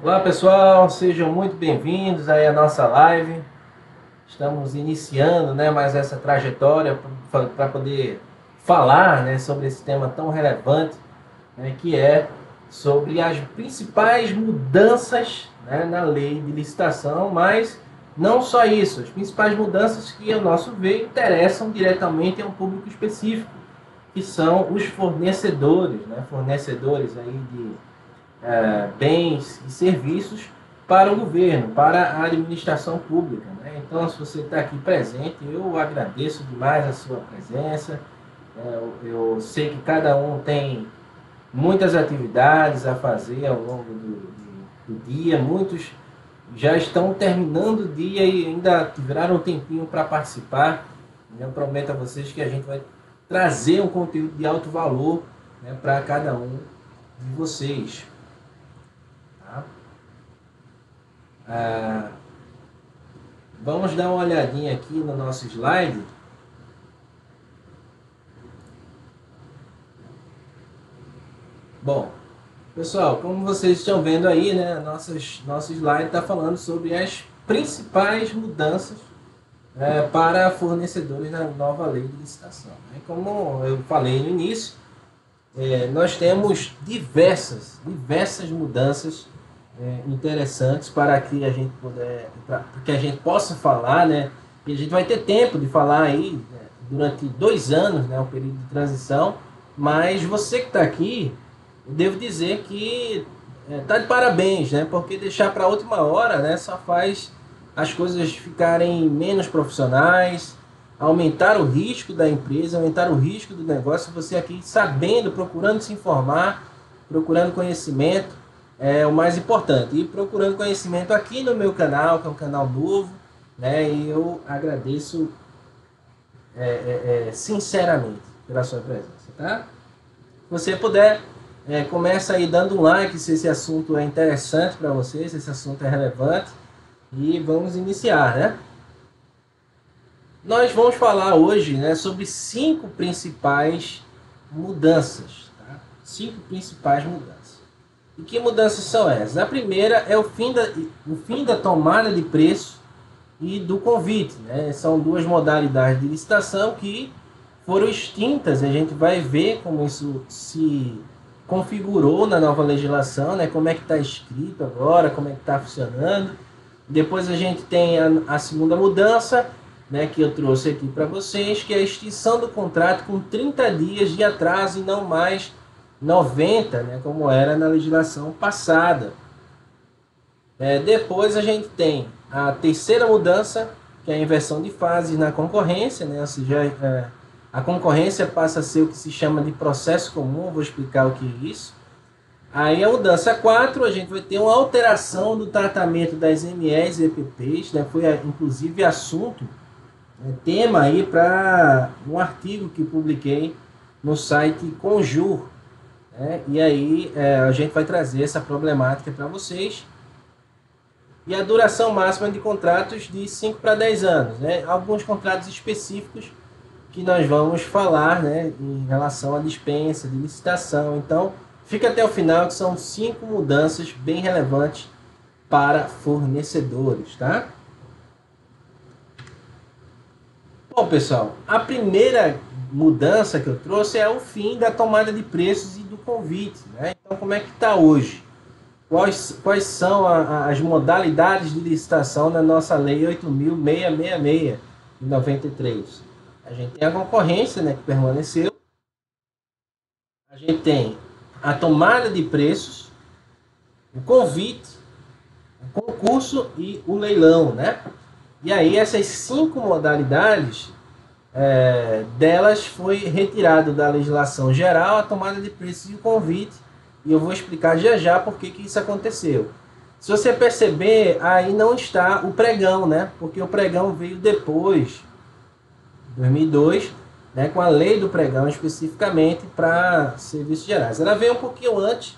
Olá pessoal, sejam muito bem-vindos aí à nossa live. Estamos iniciando, né, mais essa trajetória para poder falar, né, sobre esse tema tão relevante, né, que é sobre as principais mudanças, né, na lei de licitação, mas não só isso, as principais mudanças que, ao nosso ver, interessam diretamente a um público específico, que são os fornecedores, né, fornecedores aí de bens e serviços para o governo, para a administração pública. Né? Então, se você está aqui presente, eu agradeço demais a sua presença. Eu sei que cada um tem muitas atividades a fazer ao longo do dia, muitos já estão terminando o dia e ainda tiraram um tempinho para participar. Eu prometo a vocês que a gente vai trazer um conteúdo de alto valor, né, para cada um de vocês. Tá? Ah, Vamos dar uma olhadinha aqui no nosso slide. Bom, pessoal, como vocês estão vendo aí, né, nosso slide está falando sobre as principais mudanças para fornecedores na nova lei de licitação. Como eu falei no início, nós temos diversas mudanças interessantes para que a gente para que a gente possa falar, né? E a gente vai ter tempo de falar aí, né, durante 2 anos, né, o período de transição. Mas você que está aqui, eu devo dizer que tá de parabéns, né? Porque deixar para a última hora, né, só faz as coisas ficarem menos profissionais, aumentar o risco da empresa, aumentar o risco do negócio. Você aqui sabendo, procurando se informar, procurando conhecimento, é o mais importante. E procurando conhecimento aqui no meu canal, que é um canal novo, né? E eu agradeço sinceramente pela sua presença, tá? Se você puder, começa aí dando um like se esse assunto é interessante para você, se esse assunto é relevante. E vamos iniciar, né? Nós vamos falar hoje, né, sobre 5 principais mudanças. Tá? 5 principais mudanças. E que mudanças são essas? A primeira é o fim da tomada de preço e do convite. Né? São duas modalidades de licitação que foram extintas. A gente vai ver como isso se configurou na nova legislação, né? Como é que está escrito agora, como é que está funcionando. Depois a gente tem a segunda mudança, né, que eu trouxe aqui para vocês, que é a extinção do contrato com 30 dias de atraso e não mais 90, né, como era na legislação passada. Depois a gente tem a terceira mudança, que é a inversão de fases na concorrência, né, ou seja, a concorrência passa a ser o que se chama de processo comum. Vou explicar o que é isso. Aí a mudança 4, a gente vai ter uma alteração do tratamento das MEs e EPPs, né? Foi inclusive assunto, tema aí para um artigo que publiquei no site Conjur, né? E aí a gente vai trazer essa problemática para vocês. E a duração máxima de contratos de 5 para 10 anos, né? Alguns contratos específicos que nós vamos falar, né, em relação à dispensa, de licitação. Então, fica até o final, que são 5 mudanças bem relevantes para fornecedores, tá? Bom, pessoal, a primeira mudança que eu trouxe é o fim da tomada de preços e do convite, né? Então, como é que está hoje? Quais são as modalidades de licitação na nossa Lei 8.666, de 93? A gente tem a concorrência, né, que permaneceu. A gente tem a tomada de preços, o convite, o concurso e o leilão, né? E aí essas 5 modalidades, delas foi retirado da legislação geral a tomada de preços e o convite. E eu vou explicar já já por que isso aconteceu. Se você perceber, aí não está o pregão, né? Porque o pregão veio depois, 2002, né, com a lei do pregão especificamente para serviços gerais. Ela veio um pouquinho antes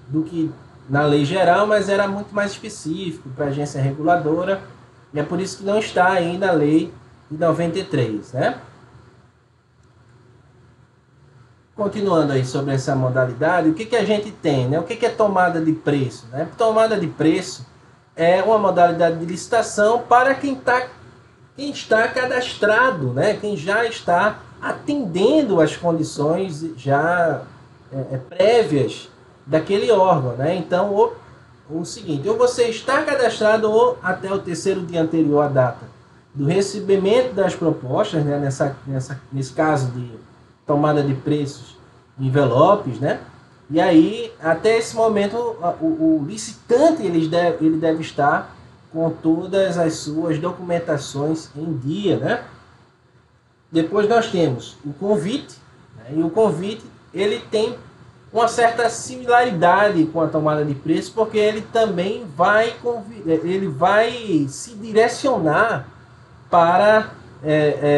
do que na lei geral, mas era muito mais específico para a agência reguladora, e é por isso que não está aí na lei de 93. Né? continuando aí sobre essa modalidade, o que, que a gente tem, né? O que, que é tomada de preço, né? Tomada de preço é uma modalidade de licitação para quem está cadastrado, né? Quem já está atendendo às condições já prévias daquele órgão, né? Então, o seguinte, ou você está cadastrado ou até o terceiro dia anterior à data do recebimento das propostas, né? Nesse caso de tomada de preços, envelopes, né? E aí, até esse momento, o licitante ele deve estar com todas as suas documentações em dia, né? Depois nós temos o convite, né? E o convite ele tem uma certa similaridade com a tomada de preço, porque ele também vai se direcionar para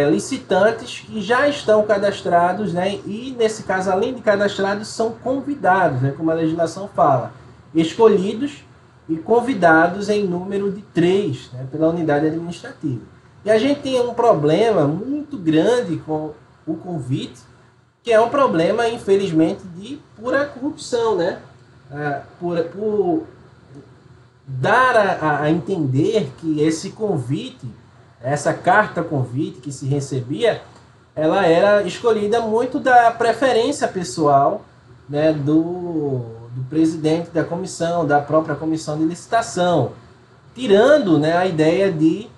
licitantes que já estão cadastrados, né? E nesse caso, além de cadastrados, são convidados, né? Como a legislação fala, escolhidos e convidados em número de 3, né? Pela unidade administrativa. E a gente tem um problema muito grande com o convite, que é um problema, infelizmente, de pura corrupção, né? Por dar a entender que esse convite, essa carta convite que se recebia, ela era escolhida muito da preferência pessoal, né, do presidente da comissão, da própria comissão de licitação, tirando, né, a ideia de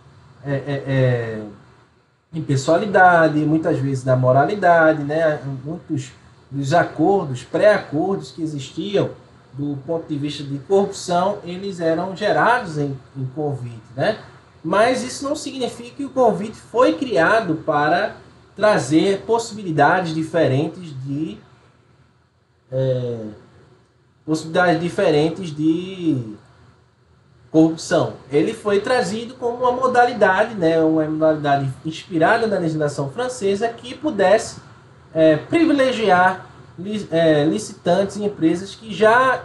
impessoalidade, muitas vezes da moralidade, né, muitos dos acordos, pré-acordos que existiam do ponto de vista de corrupção, eles eram gerados em convite, né? Mas isso não significa que o convite foi criado para trazer possibilidades diferentes de corrupção. Ele foi trazido como uma modalidade, né, uma modalidade inspirada na legislação francesa que pudesse privilegiar licitantes e empresas que já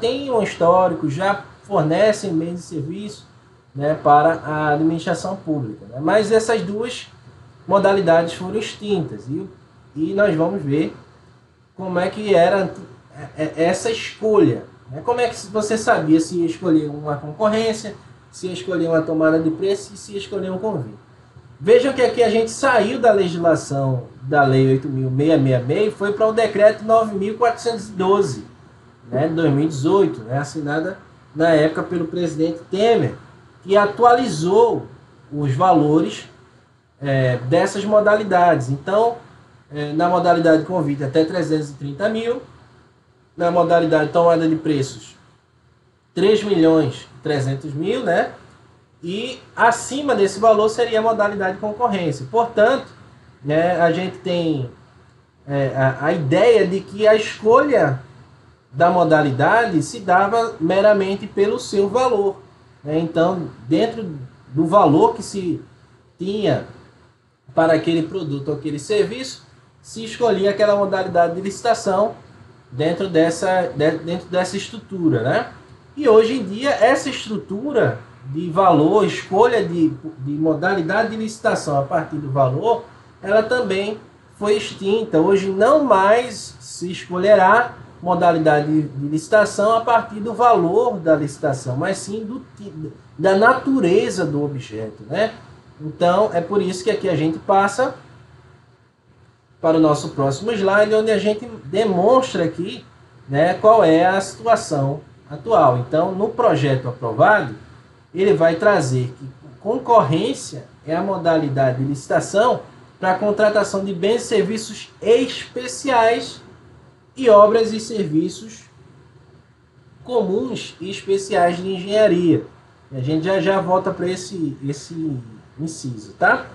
têm um histórico, já fornecem bens e serviços, né, para a administração pública, né? Mas essas duas modalidades foram extintas e nós vamos ver como é que era essa escolha, né? Como é que você sabia se ia escolher uma concorrência, se ia escolher uma tomada de preço e se ia escolher um convite. Vejam que aqui a gente saiu da legislação da Lei 8.666 e foi para o Decreto 9.412, né, de 2018, né, assinada na época pelo presidente Temer, que atualizou os valores dessas modalidades. Então, na modalidade convite até 330 mil, na modalidade tomada de preços 3.300.000, né? E acima desse valor seria a modalidade concorrência. Portanto, né, a gente tem a ideia de que a escolha da modalidade se dava meramente pelo seu valor. Então, dentro do valor que se tinha para aquele produto ou aquele serviço, se escolhia aquela modalidade de licitação dentro dessa estrutura, né? E hoje em dia, essa estrutura de valor, escolha de modalidade de licitação a partir do valor, ela também foi extinta. Hoje não mais se escolherá modalidade de licitação a partir do valor da licitação, mas sim da natureza do objeto, né? Então, é por isso que aqui a gente passa para o nosso próximo slide, onde a gente demonstra aqui, né, qual é a situação atual. Então, no projeto aprovado, ele vai trazer que concorrência é a modalidade de licitação para a contratação de bens e serviços especiais e obras e serviços comuns e especiais de engenharia. A gente já volta para esse inciso, tá?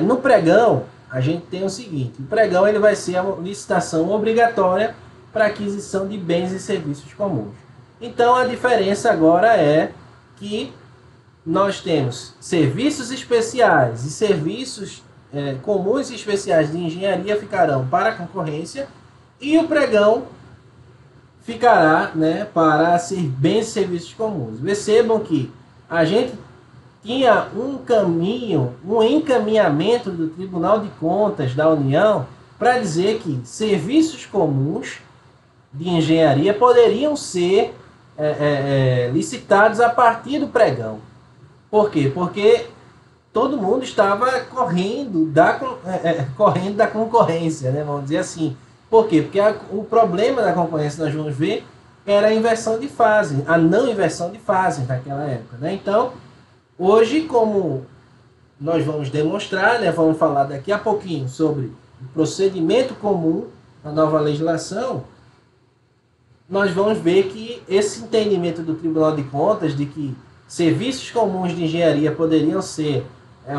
No pregão, a gente tem o seguinte: o pregão ele vai ser a licitação obrigatória para aquisição de bens e serviços comuns. Então, a diferença agora é que nós temos serviços especiais e serviços comuns e especiais de engenharia ficarão para a concorrência e o pregão ficará, né, para ser bens e serviços comuns. Percebam que a gente tinha um encaminhamento do Tribunal de Contas da União para dizer que serviços comuns de engenharia poderiam ser licitados a partir do pregão. Por quê? Porque todo mundo estava correndo da concorrência, né? Vamos dizer assim. Por quê? Porque o problema da concorrência, nós vamos ver, era a inversão de fase, a não inversão de fase naquela época, né? Então, hoje, como nós vamos demonstrar, né, vamos falar daqui a pouquinho sobre o procedimento comum na nova legislação, nós vamos ver que esse entendimento do Tribunal de Contas de que serviços comuns de engenharia poderiam ser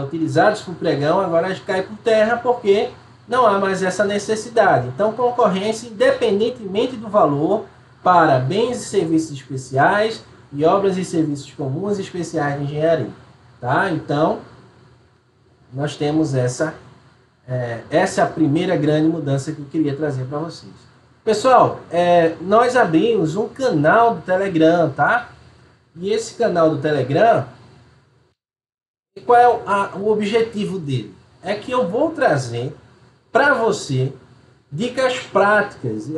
utilizados por pregão, agora cai por terra porque não há mais essa necessidade. Então, concorrência, independentemente do valor, para bens e serviços especiais e obras e serviços comuns e especiais de engenharia. Tá? Então, nós temos essa é a primeira grande mudança que eu queria trazer para vocês. Pessoal, nós abrimos um canal do Telegram, tá? E esse canal do Telegram, qual é o objetivo dele? É que eu vou trazer para você dicas práticas,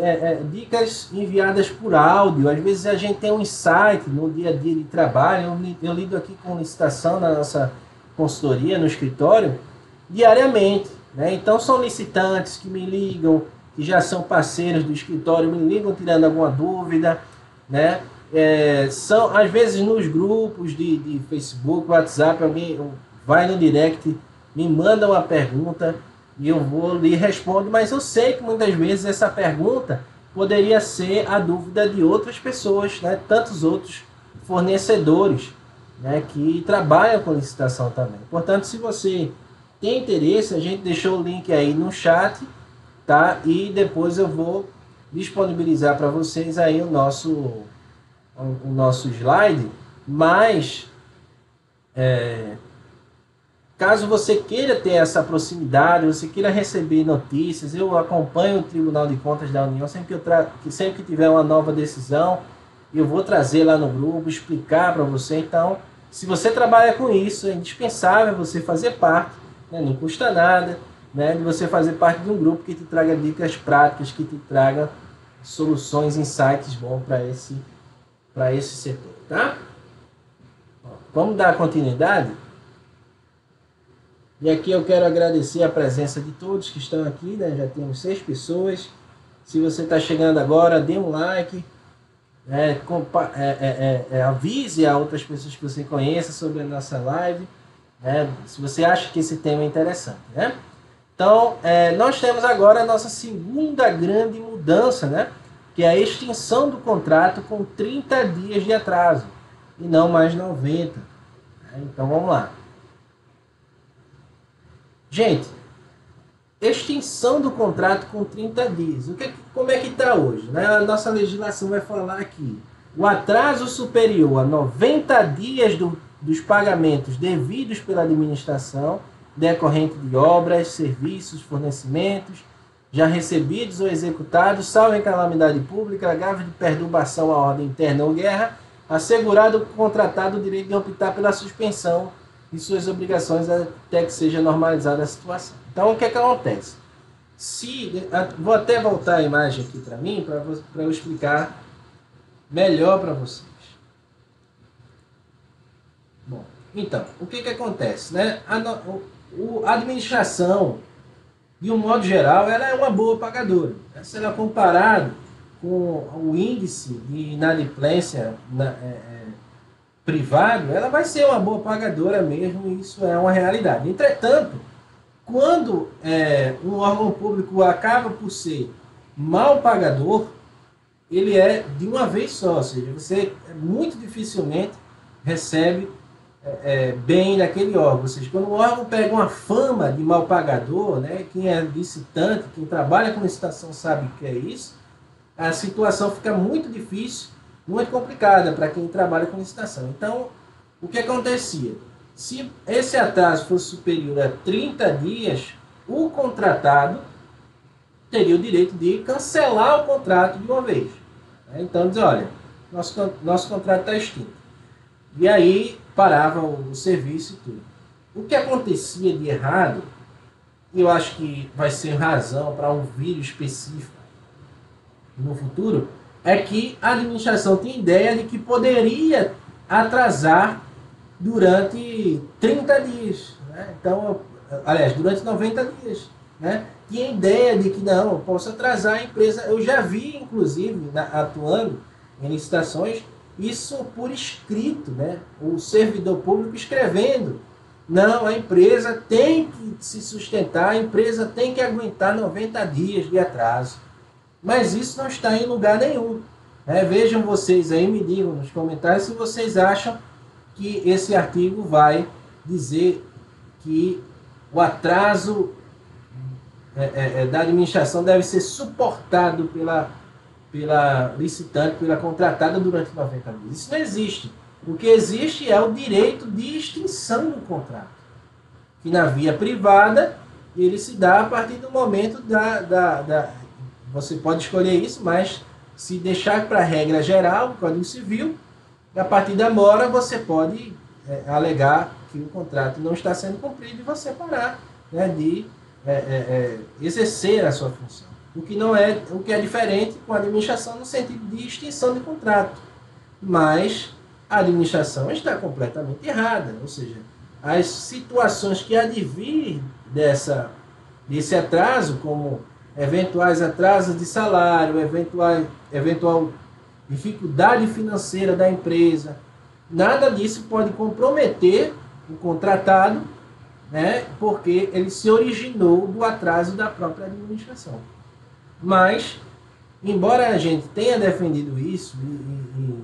dicas enviadas por áudio. Às vezes a gente tem um insight no dia a dia de trabalho. Eu lido aqui com licitação na nossa consultoria, no escritório, diariamente, né? Então são licitantes que me ligam, que já são parceiros do escritório, me ligam tirando alguma dúvida, né? São, às vezes, nos grupos de Facebook, WhatsApp, alguém vai no direct, me manda uma pergunta e eu vou lhe respondo, mas eu sei que muitas vezes essa pergunta poderia ser a dúvida de outras pessoas, né? Tantos outros fornecedores, né, que trabalham com licitação também. Portanto, se você tem interesse, a gente deixou o link aí no chat, tá? E depois eu vou disponibilizar para vocês aí o nosso slide, mas caso você queira ter essa proximidade, você queira receber notícias, eu acompanho o Tribunal de Contas da União, sempre que tiver uma nova decisão, eu vou trazer lá no grupo, explicar para você. Então, se você trabalha com isso, é indispensável você fazer parte, né? Não custa nada, né, de você fazer parte de um grupo que te traga dicas práticas, que te traga soluções, insights bons para esse setor, tá? Vamos dar continuidade? E aqui eu quero agradecer a presença de todos que estão aqui, né? Já temos 6 pessoas. Se você está chegando agora, dê um like, avise a outras pessoas que você conheça sobre a nossa live, né? Se você acha que esse tema é interessante, né? Então, nós temos agora a nossa segunda grande mudança, né? Que é a extinção do contrato com 30 dias de atraso, e não mais 90. Então, vamos lá. Gente, extinção do contrato com 30 dias. Como é que está hoje? Né? A nossa legislação vai falar aqui. O atraso superior a 90 dias dos pagamentos devidos pela administração, decorrente de obras, serviços, fornecimentos, já recebidos ou executados, salvo em calamidade pública, grave de perturbação à ordem interna ou guerra, assegurado ao contratado o direito de optar pela suspensão de suas obrigações até que seja normalizada a situação. Então, o que é que acontece? Vou até voltar a imagem aqui para mim, para eu explicar melhor para vocês. Bom, então, o que acontece? Né? A administração, de um modo geral, ela é uma boa pagadora. Se ela comparado com o índice de inadimplência privado, ela vai ser uma boa pagadora mesmo, e isso é uma realidade. Entretanto, quando um órgão público acaba por ser mal pagador, ele é de uma vez só, ou seja, você muito dificilmente recebe bem naquele órgão. Ou seja, quando o órgão pega uma fama de mal pagador, né, quem é licitante, quem trabalha com licitação sabe o que é isso, a situação fica muito difícil, muito complicada para quem trabalha com licitação. Então, o que acontecia? Se esse atraso fosse superior a 30 dias, o contratado teria o direito de cancelar o contrato de uma vez. Então, dizer, olha, nosso contrato está extinto. E aí parava o serviço e tudo. O que acontecia de errado, e eu acho que vai ser razão para um vídeo específico no futuro, é que a administração tem ideia de que poderia atrasar durante 30 dias. Né? Então, aliás, durante 90 dias. Né? Tinha ideia de que não, eu posso atrasar a empresa. Eu já vi, inclusive, atuando em licitações, isso por escrito, né? O servidor público escrevendo. Não, a empresa tem que se sustentar, a empresa tem que aguentar 90 dias de atraso. Mas isso não está em lugar nenhum. Né? Vejam vocês aí, me digam nos comentários se vocês acham que esse artigo vai dizer que o atraso da administração deve ser suportado pela licitante, pela contratada durante 90 dias. Isso não existe. O que existe é o direito de extinção do contrato, que na via privada ele se dá a partir do momento você pode escolher isso, mas se deixar para a regra geral, o Código Civil, a partir da mora você pode alegar que o contrato não está sendo cumprido e você parar, né, de exercer a sua função. O que é diferente com a administração no sentido de extinção de contrato. Mas a administração está completamente errada, ou seja, as situações que advir desse atraso, como eventuais atrasos de salário, eventual dificuldade financeira da empresa, nada disso pode comprometer o contratado, né, porque ele se originou do atraso da própria administração. Mas, embora a gente tenha defendido isso, e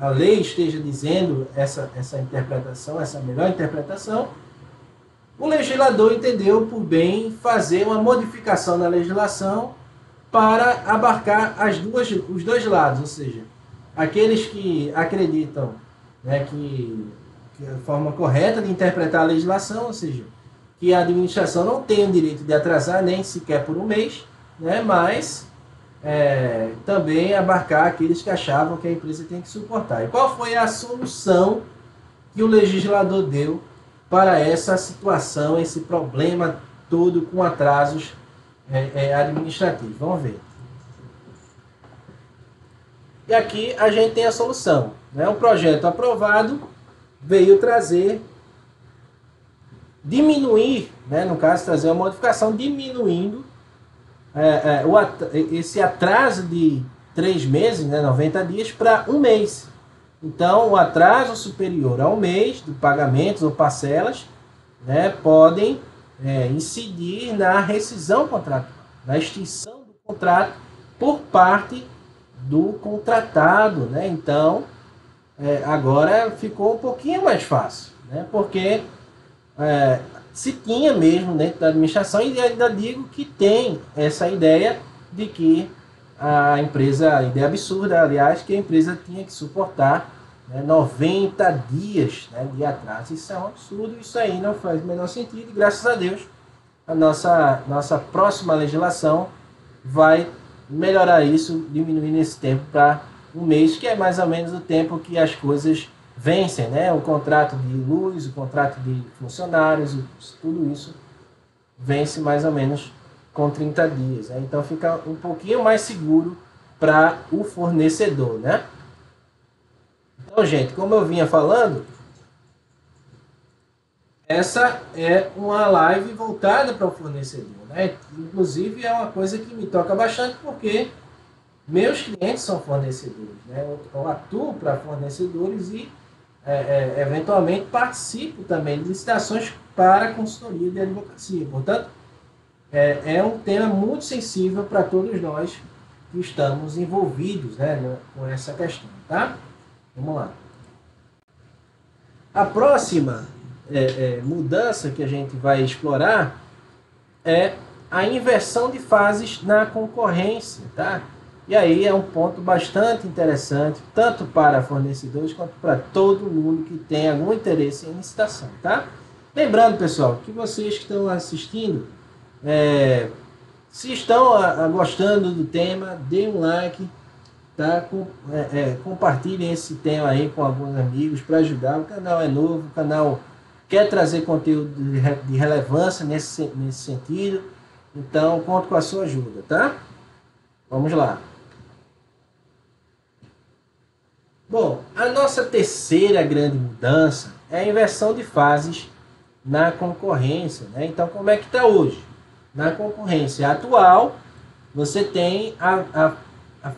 a lei esteja dizendo essa interpretação, essa melhor interpretação, o legislador entendeu por bem fazer uma modificação na legislação para abarcar os dois lados, ou seja, aqueles que acreditam, né, que a forma correta de interpretar a legislação, ou seja, que a administração não tem o direito de atrasar nem sequer por um mês, né, mas também abarcar aqueles que achavam que a empresa tem que suportar. E qual foi a solução que o legislador deu para essa situação, esse problema todo com atrasos administrativos? Vamos ver. E aqui a gente tem a solução. Né? Um projeto aprovado veio diminuir, né? No caso, trazer uma modificação diminuindo esse atraso de 3 meses, né, 90 dias, para um mês. Então, o atraso superior a um mês de pagamentos ou parcelas, né, podem incidir na rescisão contratual, na extinção do contrato por parte do contratado. Né? Então, agora ficou um pouquinho mais fácil, né? Porque se tinha mesmo dentro da administração, e ainda digo que tem essa ideia de que a empresa, ideia absurda, aliás, que a empresa tinha que suportar, né, 90 dias, né, de atraso. Isso é um absurdo, isso aí não faz o menor sentido, e graças a Deus a nossa próxima legislação vai melhorar isso, diminuindo esse tempo para um mês, que é mais ou menos o tempo que as coisas vencem, né? O contrato de luz, o contrato de funcionários, tudo isso vence mais ou menos com 30 dias. Né? Então fica um pouquinho mais seguro para o fornecedor, né? Então, gente, como eu vinha falando, essa é uma live voltada para o fornecedor, né? Inclusive é uma coisa que me toca bastante, porque meus clientes são fornecedores, né? Eu atuo para fornecedores e eventualmente participo também de licitações para consultoria de advocacia. Portanto, é um tema muito sensível para todos nós que estamos envolvidos, né, com essa questão, tá? Vamos lá. A próxima mudança que a gente vai explorar é a inversão de fases na concorrência, tá? E aí é um ponto bastante interessante, tanto para fornecedores quanto para todo mundo que tem algum interesse em licitação, tá? Lembrando, pessoal, que vocês que estão assistindo, se estão gostando do tema, dê um like, tá? Compartilhem esse tema aí com alguns amigos para ajudar. O canal é novo, o canal quer trazer conteúdo de relevância nesse sentido. Então, conto com a sua ajuda, tá? Vamos lá. Bom, a nossa terceira grande mudança é a inversão de fases na concorrência, né? Então, como é que está hoje? Na concorrência atual, você tem a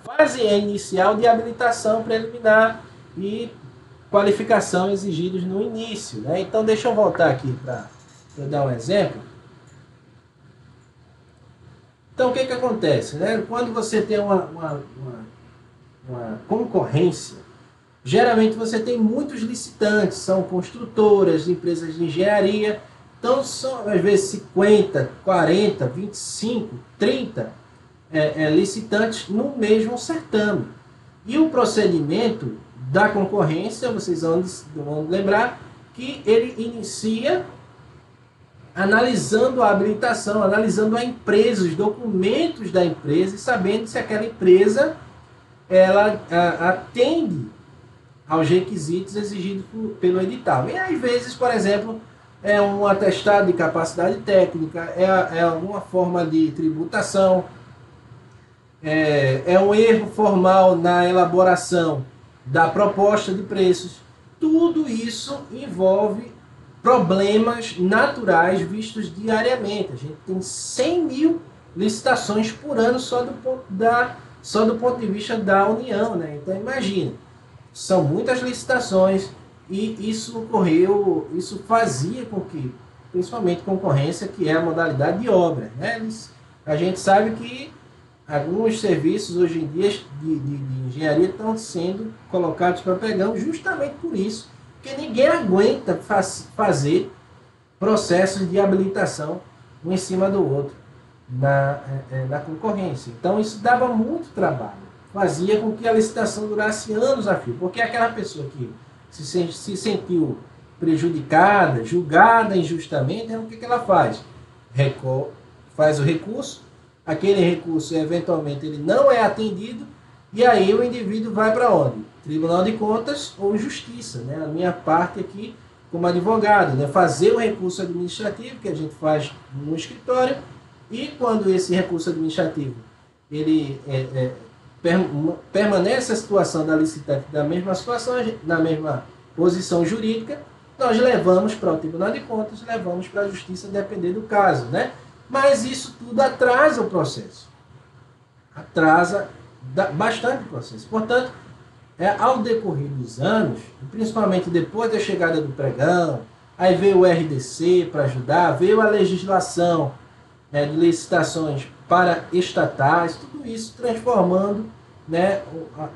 fase inicial de habilitação preliminar e qualificação exigidos no início, né? Então, deixa eu voltar aqui para dar um exemplo. Então, o que acontece, né? Quando você tem uma concorrência, geralmente você tem muitos licitantes, são construtoras, empresas de engenharia, então são às vezes 50, 40, 25, 30 licitantes no mesmo certame. E o procedimento da concorrência, vocês vão lembrar que ele inicia analisando a habilitação, analisando a empresa, os documentos da empresa e sabendo se aquela empresa ela atende aos requisitos exigidos pelo edital. E às vezes, por exemplo, é um atestado de capacidade técnica, é alguma forma de tributação, é um erro formal na elaboração da proposta de preços. Tudo isso envolve problemas naturais vistos diariamente. A gente tem 100 mil licitações por ano só do ponto de vista da União, né? Então imagina, são muitas licitações e isso fazia com que, principalmente concorrência, que é a modalidade de obra, né? A gente sabe que alguns serviços hoje em dia de engenharia estão sendo colocados para pregão justamente por isso, porque ninguém aguenta fazer processos de habilitação um em cima do outro na concorrência. Então isso dava muito trabalho, fazia com que a licitação durasse anos a fio, porque aquela pessoa que se sentiu prejudicada, julgada injustamente, o que ela faz? Faz o recurso, aquele recurso eventualmente ele não é atendido, e aí o indivíduo vai para onde? Tribunal de Contas ou Justiça, né? A minha parte aqui como advogado, né? Fazer o recurso administrativo que a gente faz no escritório, e quando esse recurso administrativo ele permanece a situação da licitante da mesma situação, na mesma posição jurídica, nós levamos para o Tribunal de Contas, levamos para a Justiça, dependendo do caso, né? Mas isso tudo atrasa o processo. Atrasa bastante o processo. Portanto, ao decorrer dos anos, principalmente depois da chegada do pregão, aí veio o RDC para ajudar, veio a legislação de licitações para estatais, tudo isso transformando, né,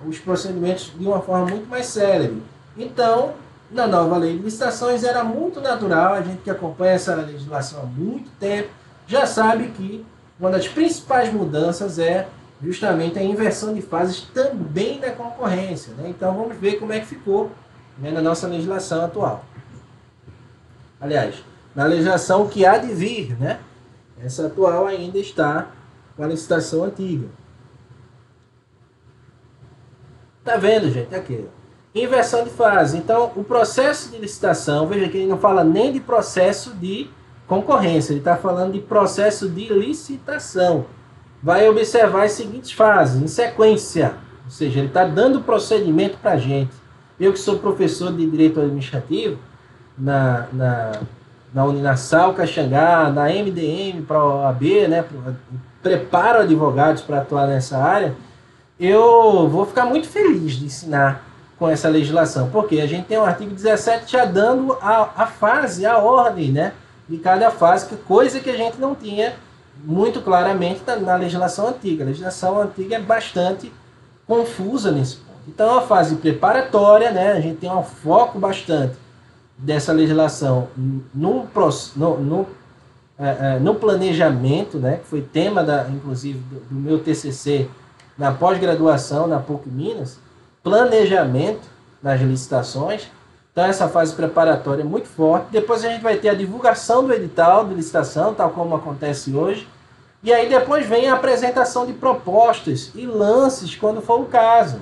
os procedimentos de uma forma muito mais célere. Então, na nova lei de licitações era muito natural, a gente que acompanha essa legislação há muito tempo, já sabe que uma das principais mudanças é justamente a inversão de fases também na concorrência, né? Então vamos ver como é que ficou, né, na nossa legislação atual. Aliás, na legislação que há de vir, né? Essa atual ainda está com a licitação antiga. Tá vendo, gente? Aqui, inversão de fase. Então, o processo de licitação, veja que ele não fala nem de processo de concorrência, ele está falando de processo de licitação. Vai observar as seguintes fases, em sequência. Ou seja, ele está dando procedimento para a gente. Eu que sou professor de Direito Administrativo, na Uninasal, Caxangá, na MDM para a OAB, né, preparo advogados para atuar nessa área, eu vou ficar muito feliz de ensinar com essa legislação, porque a gente tem o artigo 17 já dando a fase, a ordem, né, de cada fase, coisa que a gente não tinha muito claramente na legislação antiga. A legislação antiga é bastante confusa nesse ponto. Então, a fase preparatória, né, a gente tem um foco bastante dessa legislação no planejamento, né, que foi tema, inclusive, do meu TCC na pós-graduação na PUC Minas, planejamento nas licitações. Então, essa fase preparatória é muito forte. Depois a gente vai ter a divulgação do edital de licitação, tal como acontece hoje. E aí depois vem a apresentação de propostas e lances, quando for o caso.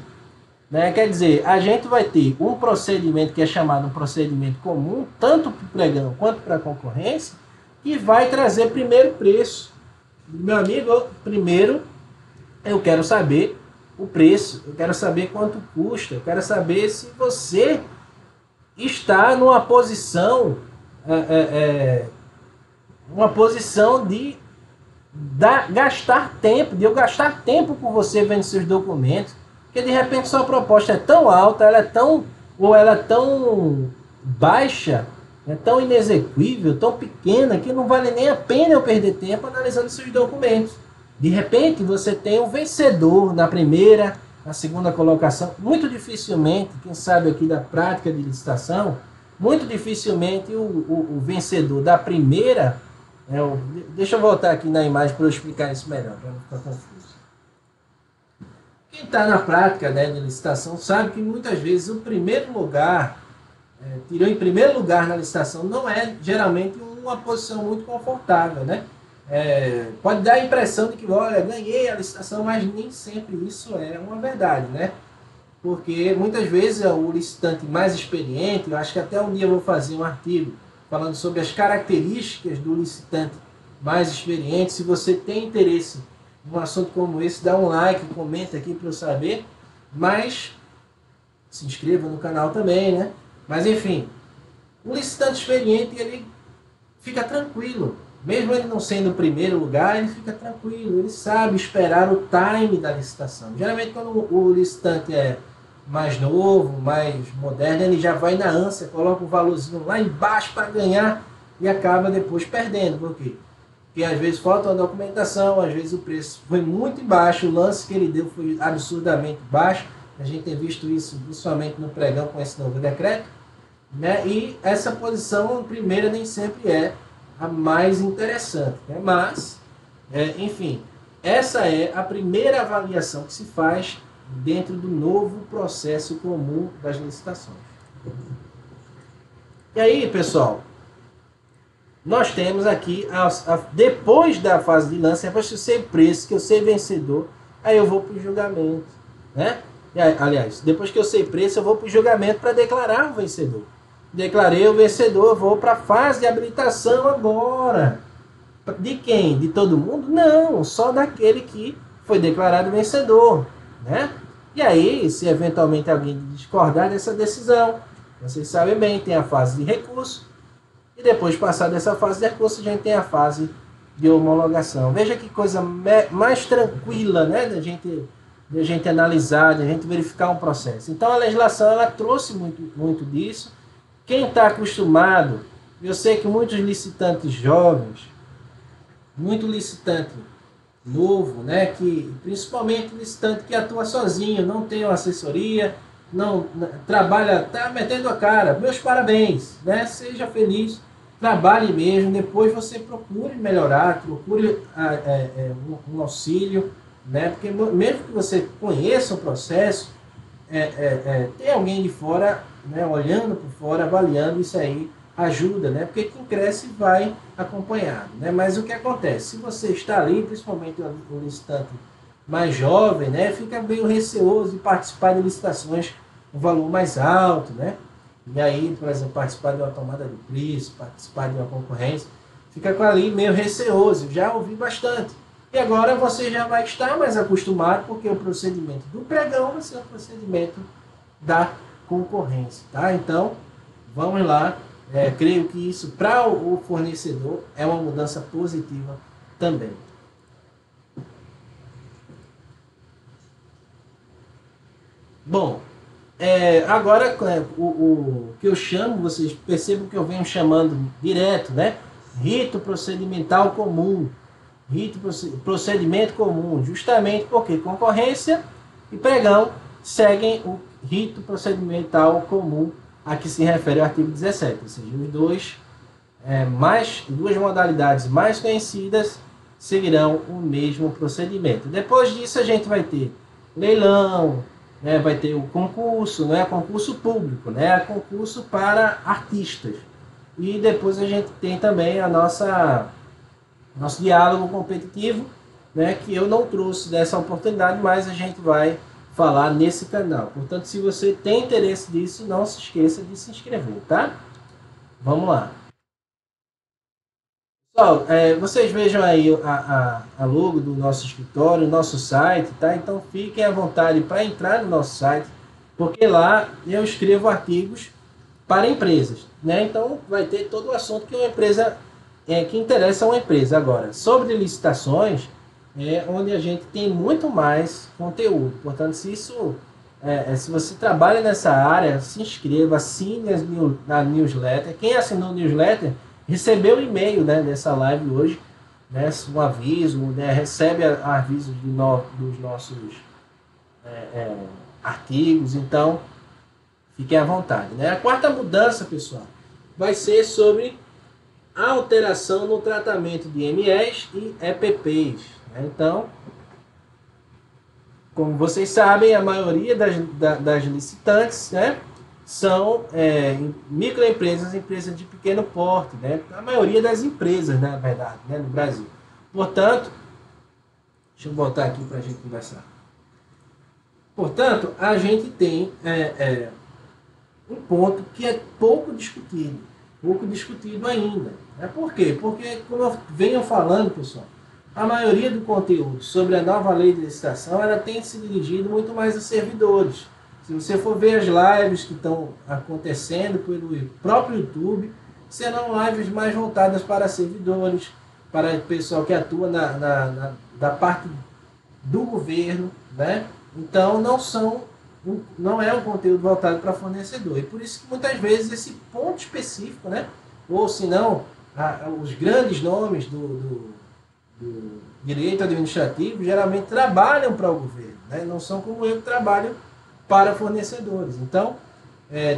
né? Quer dizer, a gente vai ter um procedimento que é chamado um procedimento comum, tanto para o pregão quanto para a concorrência, que vai trazer primeiro preço. Meu amigo, primeiro eu quero saber o preço, eu quero saber quanto custa, eu quero saber se você está numa posição, uma posição de gastar tempo, de eu gastar tempo com você vendo seus documentos, porque de repente sua proposta é tão alta, ela é tão baixa, é tão inexequível, tão pequena, que não vale nem a pena eu perder tempo analisando seus documentos. De repente você tem um vencedor na primeira, na segunda colocação. Muito dificilmente, quem sabe aqui da prática de licitação, muito dificilmente o vencedor da primeira... deixa eu voltar aqui na imagem para eu explicar isso melhor, para não ficar confuso. Quem está na prática, né, de licitação sabe que muitas vezes o primeiro lugar, tirou em primeiro lugar na licitação, não é geralmente uma posição muito confortável, né? Pode dar a impressão de que, olha, ganhei a licitação, mas nem sempre isso é uma verdade, né? Porque muitas vezes o licitante mais experiente, eu acho que até um dia eu vou fazer um artigo falando sobre as características do licitante mais experiente. Se você tem interesse em um assunto como esse, dá um like, comenta aqui para eu saber, mas se inscreva no canal também, né? Mas enfim, o licitante experiente, ele fica tranquilo. Mesmo ele não sendo o primeiro lugar, ele fica tranquilo, ele sabe esperar o time da licitação. Geralmente quando o licitante é mais novo, mais moderno, ele já vai na ânsia, coloca o valorzinho lá embaixo para ganhar e acaba depois perdendo. Por quê? Porque às vezes falta uma documentação, às vezes o preço foi muito baixo, o lance que ele deu foi absurdamente baixo. A gente tem visto isso principalmente no pregão com esse novo decreto, né? E essa posição primeira nem sempre é a mais interessante, né? Mas, enfim, essa é a primeira avaliação que se faz dentro do novo processo comum das licitações. E aí, pessoal, nós temos aqui, depois da fase de lance, depois que eu sei preço, que eu sei vencedor, aí eu vou para o julgamento, né? Aliás, depois que eu sei preço, eu vou para o julgamento para declarar o vencedor. Declarei o vencedor, eu vou para a fase de habilitação agora. De quem? De todo mundo? Não, só daquele que foi declarado vencedor, né? E aí, se eventualmente alguém discordar dessa decisão, vocês sabem bem, tem a fase de recurso, e depois de passar dessa fase de recurso, a gente tem a fase de homologação. Veja que coisa mais tranquila, né, da gente analisar, da gente verificar um processo. Então a legislação, ela trouxe muito disso. Quem está acostumado, eu sei que muitos licitantes jovens, muito licitante novo, né, que principalmente licitante que atua sozinho, não tem uma assessoria, não trabalha, tá metendo a cara. Meus parabéns, né? Seja feliz, trabalhe mesmo. Depois você procure melhorar, procure um auxílio, né? Porque mesmo que você conheça o processo, tem alguém de fora, né, olhando por fora, avaliando, isso aí ajuda, né? Porque quem cresce vai acompanhado, né? Mas o que acontece? Se você está ali, principalmente o licitante mais jovem, né, fica meio receoso de participar de licitações com valor mais alto, né? E aí, por exemplo, participar de uma tomada de preço, participar de uma concorrência, fica com ali meio receoso. Já ouvi bastante. E agora você já vai estar mais acostumado, porque o procedimento do pregão vai ser o procedimento da concorrência, tá? Então, vamos lá. Creio que isso, para o fornecedor, é uma mudança positiva também. Bom, agora o que eu chamo, vocês percebam que eu venho chamando direto, né? Rito procedimental comum. Procedimento comum, justamente porque concorrência e pregão seguem o rito procedimental comum a que se refere o artigo 17, ou seja, duas modalidades mais conhecidas seguirão o mesmo procedimento. Depois disso a gente vai ter leilão, né, vai ter o concurso, né, concurso público, né, concurso para artistas. E depois a gente tem também nosso diálogo competitivo, né, que eu não trouxe dessa oportunidade, mas a gente vai falar nesse canal. Portanto, se você tem interesse nisso, não se esqueça de se inscrever, tá? Vamos lá. Pessoal, vocês vejam aí a logo do nosso escritório, nosso site, tá? Então fiquem à vontade para entrar no nosso site, porque lá eu escrevo artigos para empresas, né? Então vai ter todo o assunto que uma empresa que interessa a uma empresa. Agora, sobre licitações, é onde a gente tem muito mais conteúdo. Portanto, se você trabalha nessa área, se inscreva, assine a newsletter. Quem assinou a newsletter recebeu o e-mail, né, dessa live hoje, né, um aviso, né, recebe avisos dos nossos artigos. Então, fiquem à vontade. Né? A quarta mudança, pessoal, vai ser sobre a alteração no tratamento de MEs e EPPs. Né? Então, como vocês sabem, a maioria das licitantes, né, são microempresas, empresas de pequeno porte. Né? A maioria das empresas, na verdade, né, no Brasil. Portanto, deixa eu voltar aqui para a gente conversar. Portanto, a gente tem um ponto que é pouco discutido ainda. Por quê? Porque, como eu venho falando, pessoal, a maioria do conteúdo sobre a nova lei de licitação ela tem se dirigido muito mais a servidores. Se você for ver as lives que estão acontecendo pelo próprio YouTube, serão lives mais voltadas para servidores, para o pessoal que atua da parte do governo, né? Então não é um conteúdo voltado para fornecedor. E por isso que muitas vezes esse ponto específico, né? Ou se não, os grandes nomes do direito administrativo geralmente trabalham para o governo, né? Não são como eu que trabalho para fornecedores. Então,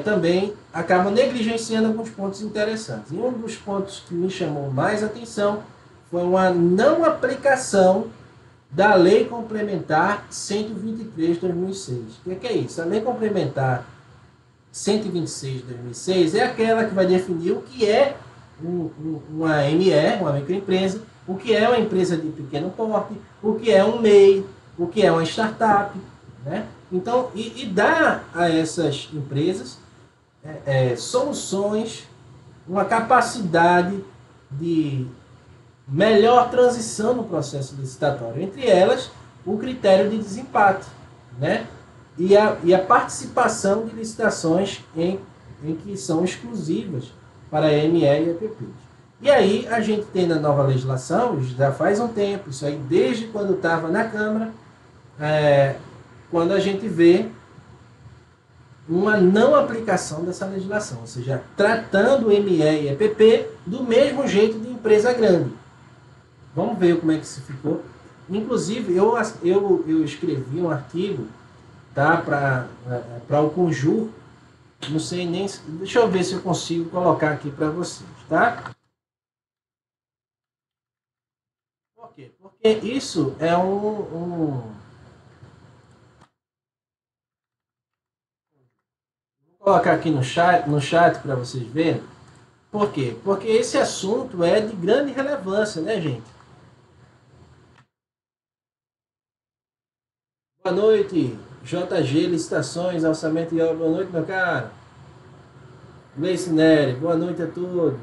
também acabam negligenciando alguns pontos interessantes. E um dos pontos que me chamou mais atenção foi uma não aplicação da Lei Complementar 123 de 2006. O que é isso? A Lei Complementar 126 de 2006 é aquela que vai definir o que é uma ME, uma microempresa, o que é uma empresa de pequeno porte, o que é um MEI, o que é uma startup, né? Então, e dá a essas empresas soluções, uma capacidade de melhor transição no processo licitatório. Entre elas, o critério de desempate, né? E a participação de licitações em que são exclusivas para ME e EPPs. E aí a gente tem na nova legislação, já faz um tempo, isso aí desde quando estava na Câmara, quando a gente vê uma não aplicação dessa legislação, ou seja, tratando ME e EPP do mesmo jeito de empresa grande. Vamos ver como é que isso ficou. Inclusive, eu escrevi um artigo, tá, para o Conjur, não sei nem... Deixa eu ver se eu consigo colocar aqui para vocês, tá? Por quê? Porque isso é vou colocar aqui no chat para vocês verem. Por quê? Porque esse assunto é de grande relevância, né, gente? Boa noite, JG Licitações, Orçamento e Obra. Boa noite, meu caro. Gleice Nery, boa noite a todos.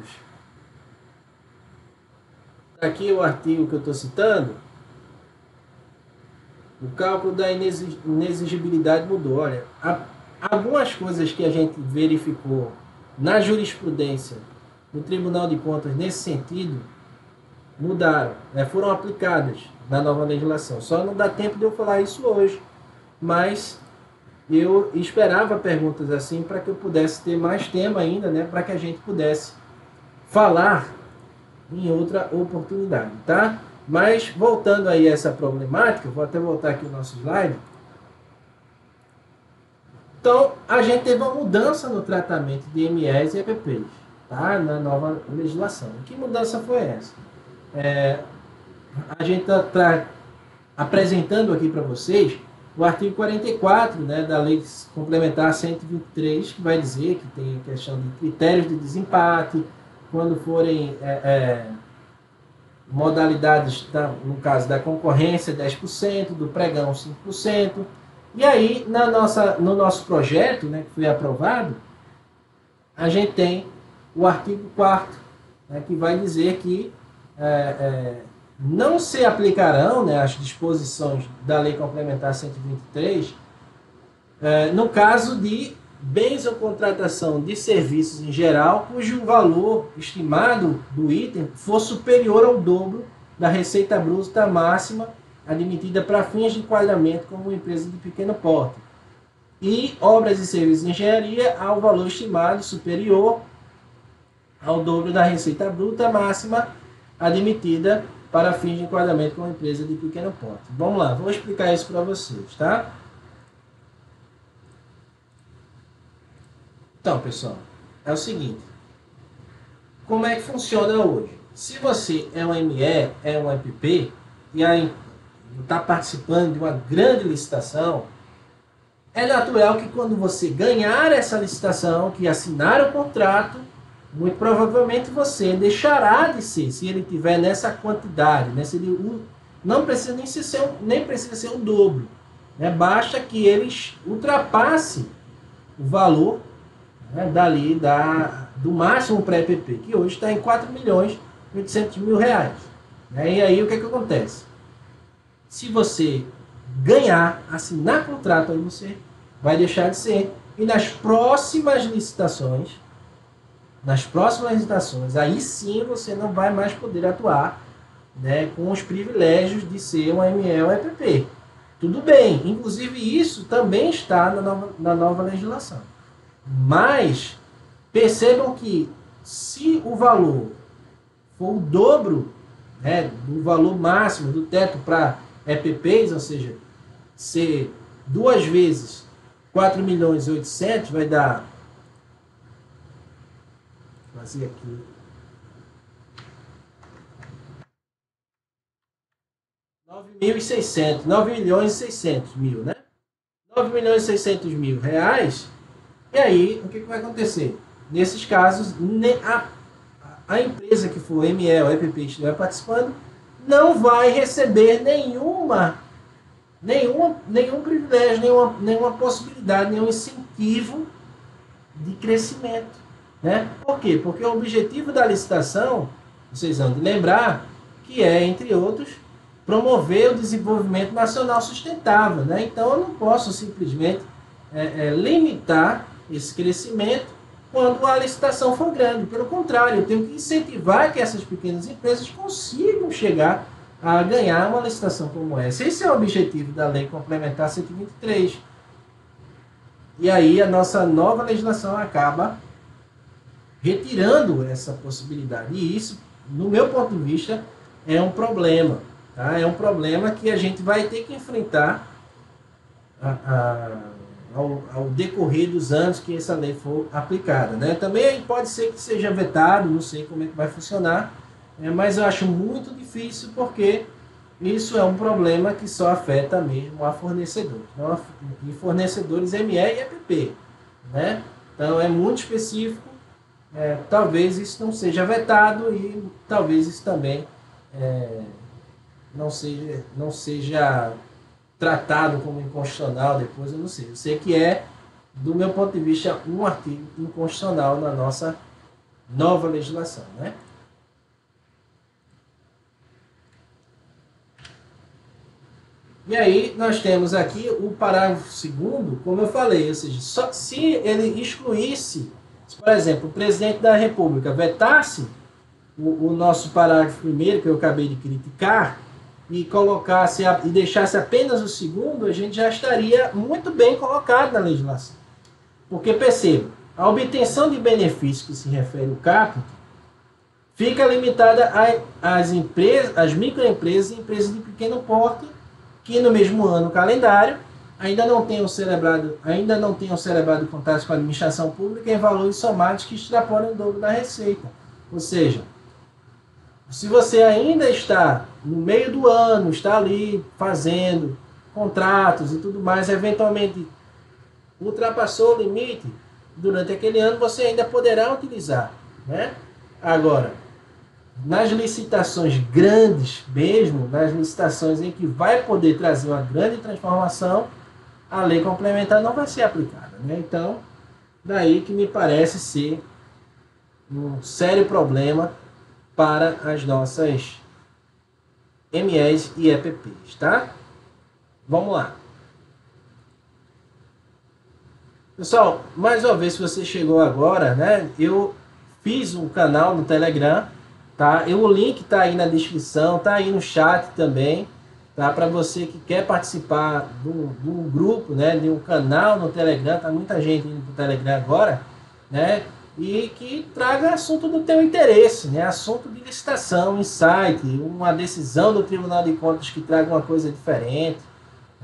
Tá aqui o artigo que eu estou citando. O cálculo da inexigibilidade mudou. Olha, algumas coisas que a gente verificou na jurisprudência do Tribunal de Contas nesse sentido mudaram, né, foram aplicadas na nova legislação. Só não dá tempo de eu falar isso hoje, mas eu esperava perguntas assim para que eu pudesse ter mais tema ainda, né, para que a gente pudesse falar em outra oportunidade, tá? Mas voltando aí a essa problemática, vou até voltar aqui o nosso slide. Então, a gente teve uma mudança no tratamento de MEs e EPPs, tá? Na nova legislação. Que mudança foi essa? A gente está apresentando aqui para vocês o artigo 44, né, da Lei Complementar 123, que vai dizer que tem a questão de critérios de desempate, quando forem modalidades, no caso da concorrência, 10%, do pregão, 5%, E aí, no nosso projeto, né, que foi aprovado, a gente tem o artigo 4º, né, que vai dizer que não se aplicarão, né, as disposições da Lei Complementar 123 no caso de bens ou contratação de serviços em geral, cujo valor estimado do item for superior ao dobro da receita bruta máxima admitida para fins de enquadramento como empresa de pequeno porte. E obras e serviços de engenharia ao valor estimado superior ao dobro da receita bruta máxima admitida para fins de enquadramento como empresa de pequeno porte. Vamos lá, vou explicar isso para vocês, tá? Então, pessoal, é o seguinte. Como é que funciona hoje? Se você é um ME, é um EPP, e aí está participando de uma grande licitação, é natural que quando você ganhar essa licitação, que assinar o contrato, muito provavelmente você deixará de ser, se ele tiver nessa quantidade, né? Se ele, não precisa nem precisa ser o dobro, né? Basta que eles ultrapasse o valor, né, do máximo pré-EPP, que hoje está em 4 milhões e 800 mil reais. Né? E aí o que acontece? Se você ganhar, assinar contrato, aí você vai deixar de ser. E nas próximas licitações, aí sim você não vai mais poder atuar, né, com os privilégios de ser um ME ou EPP. Tudo bem, inclusive isso também está na nova legislação. Mas percebam que se o valor for o dobro, né, do valor máximo do teto para EPPs, ou seja, ser 2 vezes 4 milhões e 800, vai dar, vou fazer aqui, 9 milhões e 600 mil, né? 9 milhões e 600 mil reais. E aí, o que vai acontecer? Nesses casos, a empresa que for ME ou EPP estiver participando não vai receber nenhum privilégio, nenhuma possibilidade, nenhum incentivo de crescimento. Né? Por quê? Porque o objetivo da licitação, vocês vão lembrar, que é, entre outros, promover o desenvolvimento nacional sustentável. Né? Então, eu não posso simplesmente limitar esse crescimento quando a licitação for grande. Pelo contrário, eu tenho que incentivar que essas pequenas empresas consigam chegar a ganhar uma licitação como essa. Esse é o objetivo da Lei Complementar 123. E aí a nossa nova legislação acaba retirando essa possibilidade. E isso, no meu ponto de vista, é um problema. Tá? É um problema que a gente vai ter que enfrentar ao decorrer dos anos que essa lei for aplicada. Né? Também pode ser que seja vetado, não sei como é que vai funcionar, mas eu acho muito difícil porque isso é um problema que só afeta mesmo a fornecedores, e fornecedores ME e EPP. Né? Então é muito específico, talvez isso não seja vetado e talvez isso também não seja tratado como inconstitucional depois, eu não sei. Eu sei que do meu ponto de vista, um artigo inconstitucional na nossa nova legislação. Né? E aí nós temos aqui o parágrafo 2º, como eu falei, ou seja, se ele excluísse, por exemplo, o presidente da República vetasse o nosso parágrafo 1º, que eu acabei de criticar, e colocasse e deixasse apenas o 2º, a gente já estaria muito bem colocado na legislação. Porque, perceba, a obtenção de benefícios que se refere ao caput fica limitada às microempresas e empresas de pequeno porte que no mesmo ano calendário ainda não tenham celebrado contatos com a administração pública em valores somados que extrapolam o dobro da receita. Ou seja, se você ainda está no meio do ano, está ali fazendo contratos e tudo mais, eventualmente ultrapassou o limite, durante aquele ano você ainda poderá utilizar. Né? Agora, nas licitações grandes mesmo, nas licitações em que vai poder trazer uma grande transformação, a lei complementar não vai ser aplicada, né? Então, daí que me parece ser um sério problema para as nossas MEs e EPPs, tá? Vamos lá. Pessoal, mais uma vez, se você chegou agora, né? Eu fiz um canal no Telegram, tá? O link tá aí na descrição, tá aí no chat também, tá? Para você que quer participar de um grupo, né? De um canal no Telegram, tá muita gente indo pro Telegram agora, né? E que traga assunto do teu interesse, né? Assunto de licitação, insight, uma decisão do Tribunal de Contas que traga uma coisa diferente,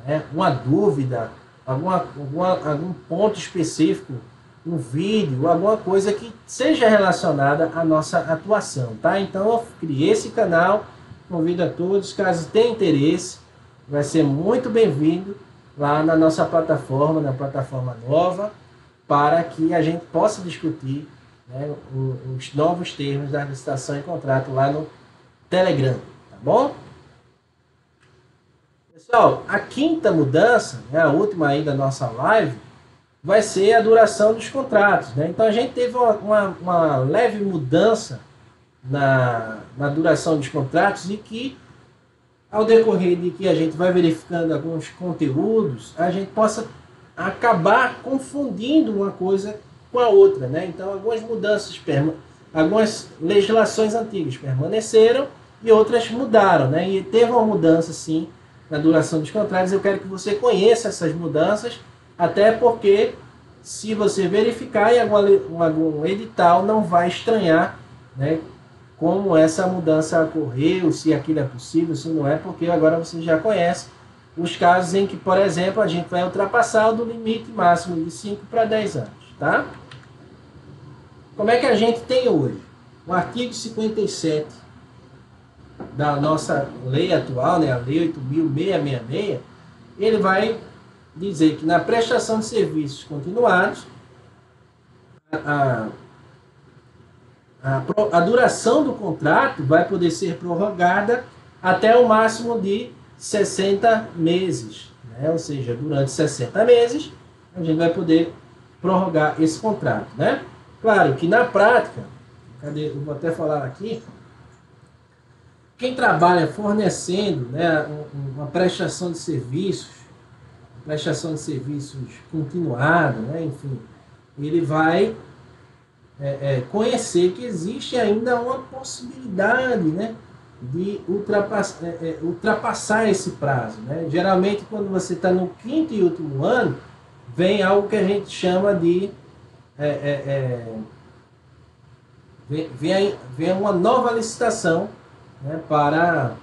né? Uma dúvida, algum ponto específico, um vídeo, alguma coisa que seja relacionada à nossa atuação, tá? Então eu criei esse canal, convido a todos, caso tenha interesse, vai ser muito bem-vindo lá na nossa plataforma, na plataforma nova, para que a gente possa discutir, né, os novos termos da licitação e contrato lá no Telegram, tá bom? Pessoal, a quinta mudança, né, a última aí da nossa live, vai ser a duração dos contratos, né? Então a gente teve uma leve mudança na duração dos contratos e que, ao decorrer de que a gente vai verificando alguns conteúdos, a gente possa acabar confundindo uma coisa com a outra, né? Então algumas mudanças, algumas legislações antigas permaneceram e outras mudaram, né? E teve uma mudança sim na duração dos contratos. Eu quero que você conheça essas mudanças, até porque se você verificar em algum edital, não vai estranhar, né, como essa mudança ocorreu, se aquilo é possível, se não é, porque agora você já conhece os casos em que, por exemplo, a gente vai ultrapassar o do limite máximo de 5 para 10 anos, tá? Como é que a gente tem hoje? O artigo 57 da nossa lei atual, né, a Lei 8.666, ele vai dizer que na prestação de serviços continuados, a duração do contrato vai poder ser prorrogada até o máximo de 60 meses. Né? Ou seja, durante 60 meses, a gente vai poder prorrogar esse contrato. Né? Claro que na prática, eu vou até falar aqui, quem trabalha fornecendo, né, uma prestação de serviços continuada, né, enfim, ele vai conhecer que existe ainda uma possibilidade, né, de ultrapassar esse prazo. Né? Geralmente, quando você está no quinto e último ano, vem algo que a gente chama de... vem uma nova licitação, né, para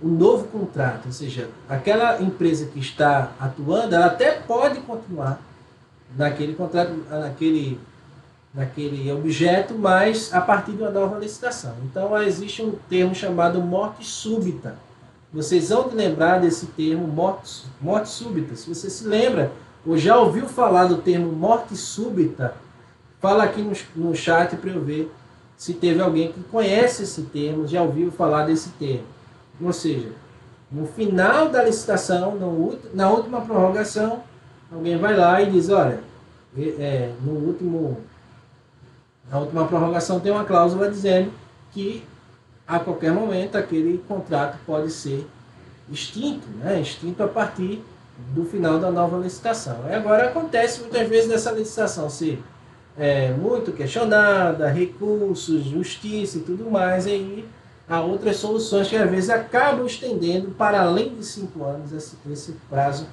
um novo contrato, ou seja, aquela empresa que está atuando, ela até pode continuar naquele contrato, naquele objeto, mas a partir de uma nova licitação. Então existe um termo chamado morte súbita. Vocês vão lembrar desse termo morte súbita. Se você se lembra ou já ouviu falar do termo morte súbita, fala aqui no chat para eu ver se teve alguém que conhece esse termo, já ouviu falar desse termo. Ou seja, no final da licitação, na última prorrogação, alguém vai lá e diz, olha, na última prorrogação tem uma cláusula dizendo que a qualquer momento aquele contrato pode ser extinto, né? Extinto a partir do final da nova licitação. E agora acontece muitas vezes dessa licitação ser muito questionada, recursos, justiça e tudo mais, e aí há outras soluções que às vezes acabam estendendo para além de 5 anos esse prazo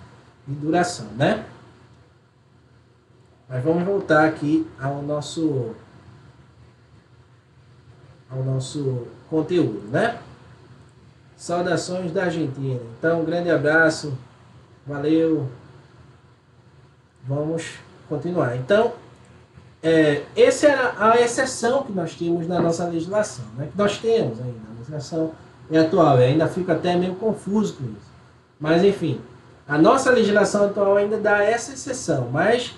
de duração, né? Mas vamos voltar aqui ao nosso conteúdo, né? Saudações da Argentina. Então, um grande abraço, valeu. Vamos continuar. Então, essa era a exceção que nós tínhamos na nossa legislação, né? Que nós temos ainda, a legislação é atual, eu ainda fico até meio confuso com isso. Mas, enfim, a nossa legislação atual ainda dá essa exceção, mas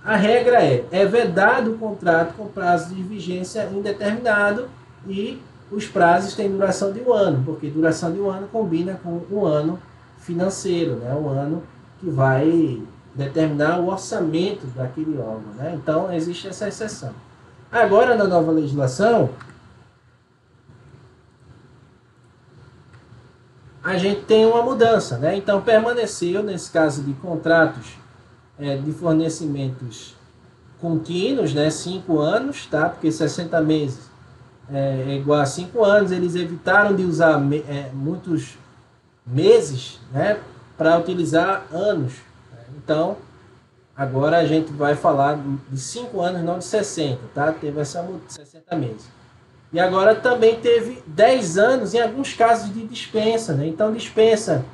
a regra é vedado o contrato com prazo de vigência indeterminado e os prazos têm duração de 1 ano, porque duração de 1 ano combina com 1 ano financeiro, né? 1 ano que vai determinar o orçamento daquele órgão, né? Então, existe essa exceção. Agora, na nova legislação, a gente tem uma mudança, né? Então, permaneceu, nesse caso de contratos de fornecimentos contínuos, né? 5 anos, tá? Porque 60 meses é igual a 5 anos. Eles evitaram de usar muitos meses, né? Para utilizar anos. Então, agora a gente vai falar de 5 anos, não de 60, tá? Teve essa 60 meses. E agora também teve 10 anos em alguns casos de dispensa, né? Então, dispensa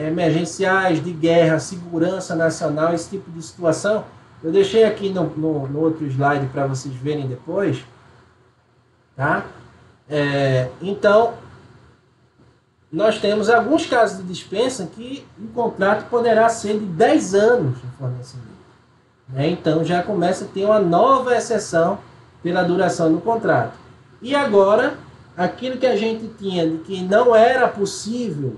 emergenciais, de guerra, segurança nacional, esse tipo de situação. Eu deixei aqui no outro slide para vocês verem depois, tá? Então, nós temos alguns casos de dispensa que o contrato poderá ser de 10 anos de fornecimento, né? Então, já começa a ter uma nova exceção pela duração do contrato. E agora, aquilo que a gente tinha de que não era possível,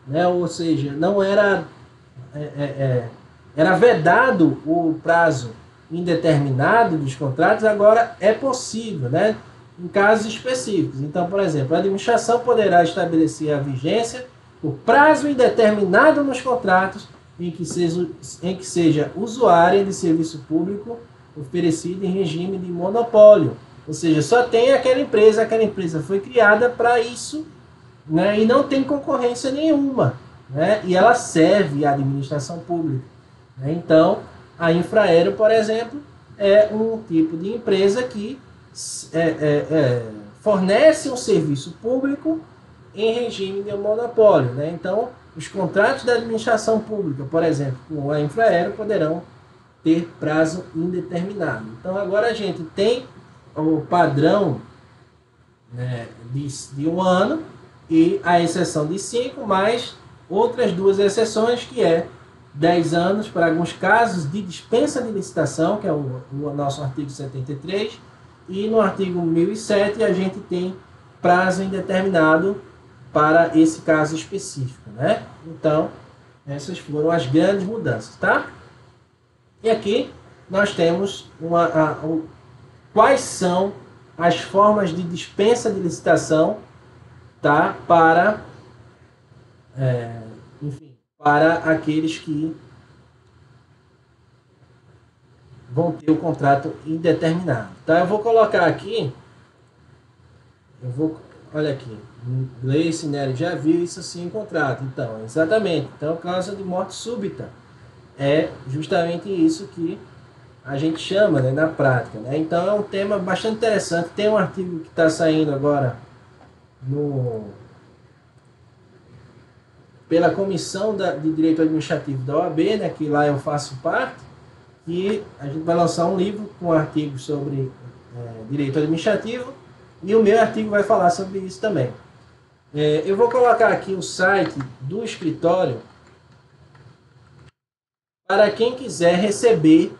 né, ou seja, não era, era vedado o prazo indeterminado dos contratos, agora é possível, né, em casos específicos. Então, por exemplo, a administração poderá estabelecer a vigência por prazo indeterminado nos contratos em que seja usuária de serviço público oferecido em regime de monopólio. Ou seja, só tem aquela empresa foi criada para isso, né, e não tem concorrência nenhuma, né, e ela serve à administração pública, né? Então, a Infraero, por exemplo, é um tipo de empresa que fornece um serviço público em regime de monopólio, né? Então, os contratos da administração pública, por exemplo, com a Infraero, poderão ter prazo indeterminado. Então, agora a gente tem o padrão, né, de 1 ano e a exceção de 5, mais outras 2 exceções, que é 10 anos para alguns casos de dispensa de licitação, que é o nosso artigo 73, e no artigo 1007 a gente tem prazo indeterminado para esse caso específico, né? Então, essas foram as grandes mudanças, tá? E aqui nós temos quais são as formas de dispensa de licitação, tá? Para, para aqueles que vão ter o contrato indeterminado, tá? Eu vou colocar aqui, olha aqui, Gleice, Nery, já viu isso assim em contrato? Então, exatamente. Então, causa de morte súbita é justamente isso que a gente chama, né, na prática, né? Então é um tema bastante interessante. Tem um artigo que está saindo agora pela Comissão de Direito Administrativo da OAB, né, que lá eu faço parte, e a gente vai lançar um livro com artigos sobre direito administrativo, e o meu artigo vai falar sobre isso também. Eu vou colocar aqui o site do escritório para quem quiser receber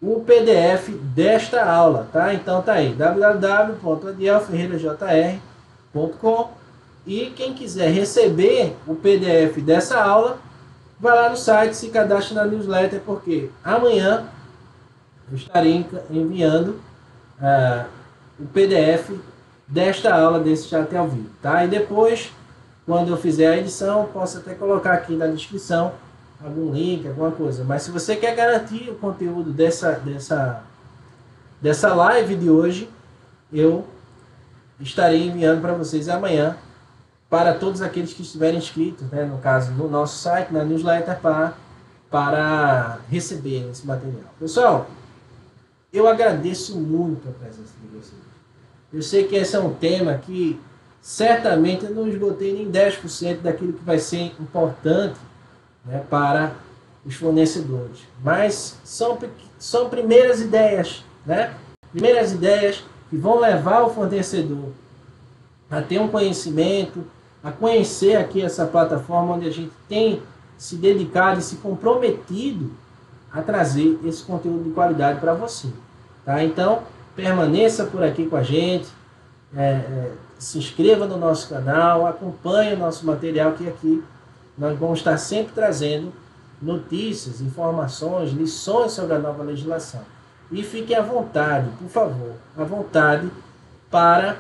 o PDF desta aula, tá? Então tá aí, www.adielferreirajr.com, e quem quiser receber o PDF dessa aula, vai lá no site, se cadastre na newsletter, porque amanhã eu estarei enviando o PDF desta aula, desse chat ao vivo, tá? E depois, quando eu fizer a edição, posso até colocar aqui na descrição algum link, alguma coisa. Mas se você quer garantir o conteúdo dessa live de hoje, eu estarei enviando para vocês amanhã, para todos aqueles que estiverem inscritos, né, no caso, no nosso site, na newsletter, para receber esse material. Pessoal, eu agradeço muito a presença de vocês. Eu sei que esse é um tema que certamente eu não esgotei nem 10% daquilo que vai ser importante, né, para os fornecedores. Mas são primeiras ideias, né? Primeiras ideias que vão levar o fornecedor a ter um conhecimento, a conhecer aqui essa plataforma onde a gente tem se dedicado e se comprometido a trazer esse conteúdo de qualidade para você, tá? Então, permaneça por aqui com a gente, se inscreva no nosso canal, acompanhe o nosso material, que aqui nós vamos estar sempre trazendo notícias, informações, lições sobre a nova legislação. E fiquem à vontade, por favor, à vontade para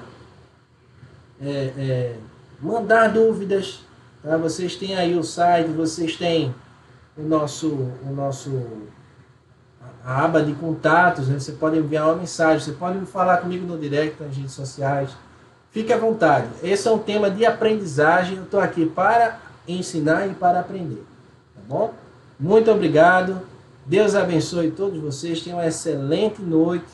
mandar dúvidas. Tá? Vocês têm aí o site, vocês têm a aba de contatos, né? Você pode enviar uma mensagem, você pode me falar comigo no direct, nas redes sociais. Fique à vontade. Esse é um tema de aprendizagem. Eu estou aqui para ensinar e para aprender. Tá bom? Muito obrigado. Deus abençoe todos vocês. Tenham uma excelente noite.